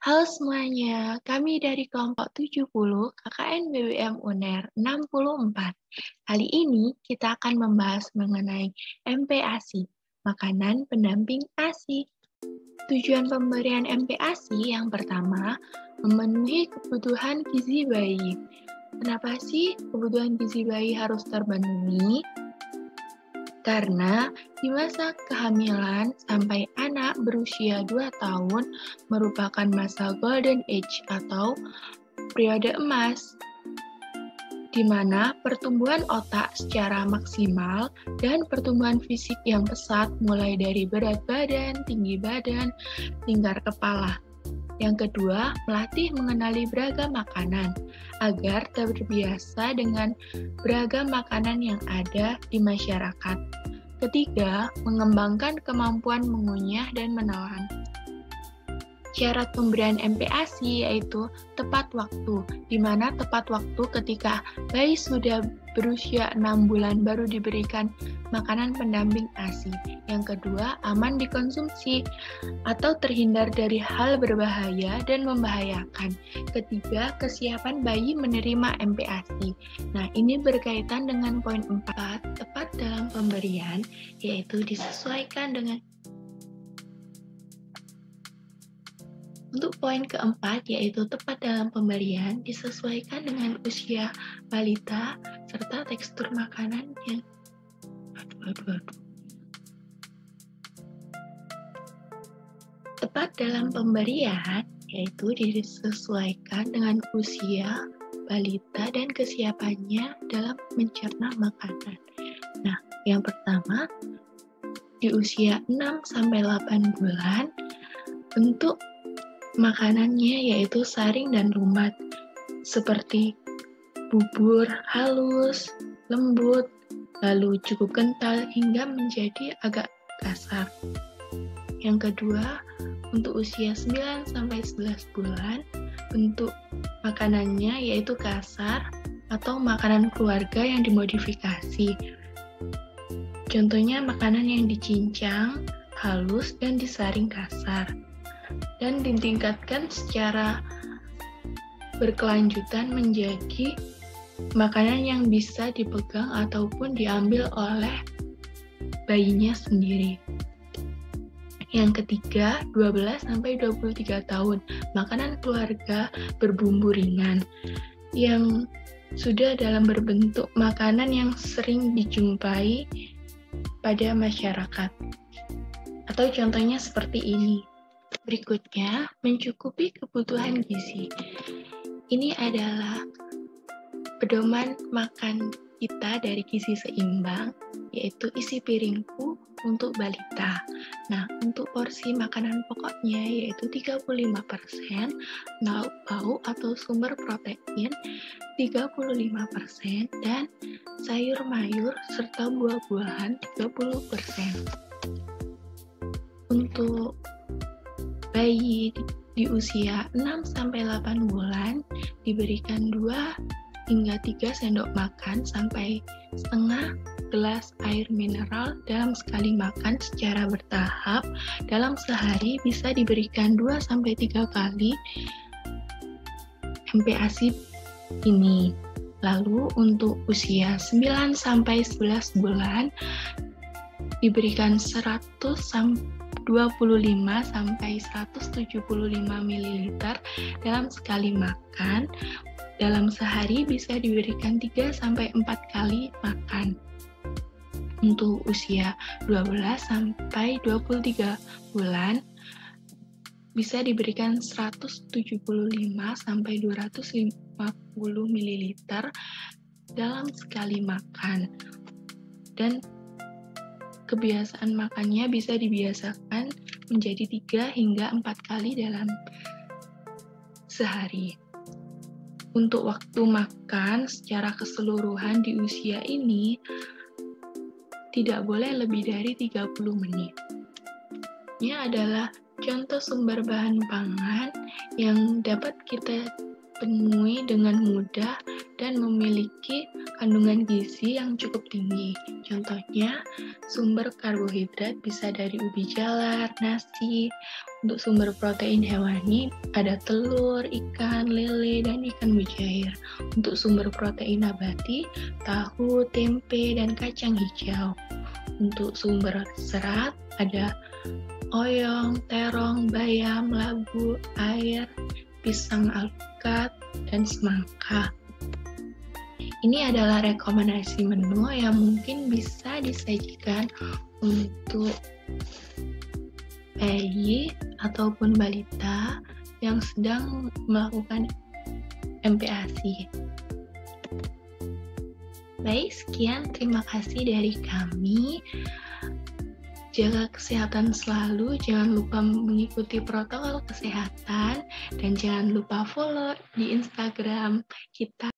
Halo semuanya, kami dari kelompok 70 KKN BBM UNER 64. Kali ini kita akan membahas mengenai MPASI, makanan pendamping ASI. Tujuan pemberian MPASI yang pertama, memenuhi kebutuhan gizi bayi. Kenapa sih kebutuhan gizi bayi harus terpenuhi? Karena di masa kehamilan sampai anak berusia 2 tahun merupakan masa golden age atau periode emas, di mana pertumbuhan otak secara maksimal dan pertumbuhan fisik yang pesat mulai dari berat badan, tinggi badan, lingkar kepala. Yang kedua, melatih mengenali beragam makanan agar terbiasa dengan beragam makanan yang ada di masyarakat. Ketiga, mengembangkan kemampuan mengunyah dan menelan. Syarat pemberian MPASI yaitu tepat waktu, di mana tepat waktu ketika bayi sudah berusia 6 bulan baru diberikan makanan pendamping ASI. Yang kedua, aman dikonsumsi atau terhindar dari hal berbahaya dan membahayakan. Ketiga, kesiapan bayi menerima MPASI. Nah, ini berkaitan dengan poin 4, tepat dalam pemberian, yaitu disesuaikan dengan. Untuk poin keempat, yaitu tepat dalam pemberian, disesuaikan dengan usia balita, serta tekstur makanan yang tepat dalam pemberian, yaitu disesuaikan dengan usia balita dan kesiapannya dalam mencerna makanan. Nah, yang pertama, di usia 6-8 bulan, bentuk makanannya yaitu saring dan lumat, seperti bubur halus, lembut, lalu cukup kental hingga menjadi agak kasar. Yang kedua, untuk usia 9-11 bulan, bentuk makanannya yaitu kasar atau makanan keluarga yang dimodifikasi. Contohnya makanan yang dicincang, halus, dan disaring kasar. Dan ditingkatkan secara berkelanjutan menjadi makanan yang bisa dipegang ataupun diambil oleh bayinya sendiri. Yang ketiga, 12-23 tahun, makanan keluarga berbumbu ringan yang sudah dalam berbentuk makanan yang sering dijumpai pada masyarakat. Atau contohnya seperti ini. Berikutnya, mencukupi kebutuhan gizi. Ini adalah pedoman makan kita dari gizi seimbang, yaitu isi piringku untuk balita. Nah, untuk porsi makanan pokoknya yaitu 35%, lauk pauk atau sumber protein 35%, dan sayur mayur serta buah-buahan 30%. Untuk bayi di usia 6-8 bulan diberikan 2 hingga 3 sendok makan sampai setengah gelas air mineral dalam sekali makan secara bertahap. Dalam sehari bisa diberikan 2-3 kali MPASI ini. Lalu untuk usia 9-11 bulan diberikan 125-175 ml dalam sekali makan. Dalam sehari bisa diberikan 3-4 kali makan. Untuk usia 12-23 bulan bisa diberikan 175-250 ml dalam sekali makan. Dan kebiasaan makannya bisa dibiasakan menjadi 3 hingga 4 kali dalam sehari. Untuk waktu makan secara keseluruhan di usia ini tidak boleh lebih dari 30 menit. Ini adalah contoh sumber bahan pangan yang dapat kita temui dengan mudah dan memiliki kandungan gizi yang cukup tinggi. Contohnya, sumber karbohidrat bisa dari ubi jalar, nasi. Untuk sumber protein hewani, ada telur, ikan, lele, dan ikan mujair. Untuk sumber protein nabati, tahu, tempe, dan kacang hijau. Untuk sumber serat, ada oyong, terong, bayam, labu, air, pisang alpukat, dan semangka. Ini adalah rekomendasi menu yang mungkin bisa disajikan untuk bayi ataupun balita yang sedang melakukan MPASI. Baik, sekian. Terima kasih dari kami. Jaga kesehatan selalu, jangan lupa mengikuti protokol kesehatan, dan jangan lupa follow di Instagram kita.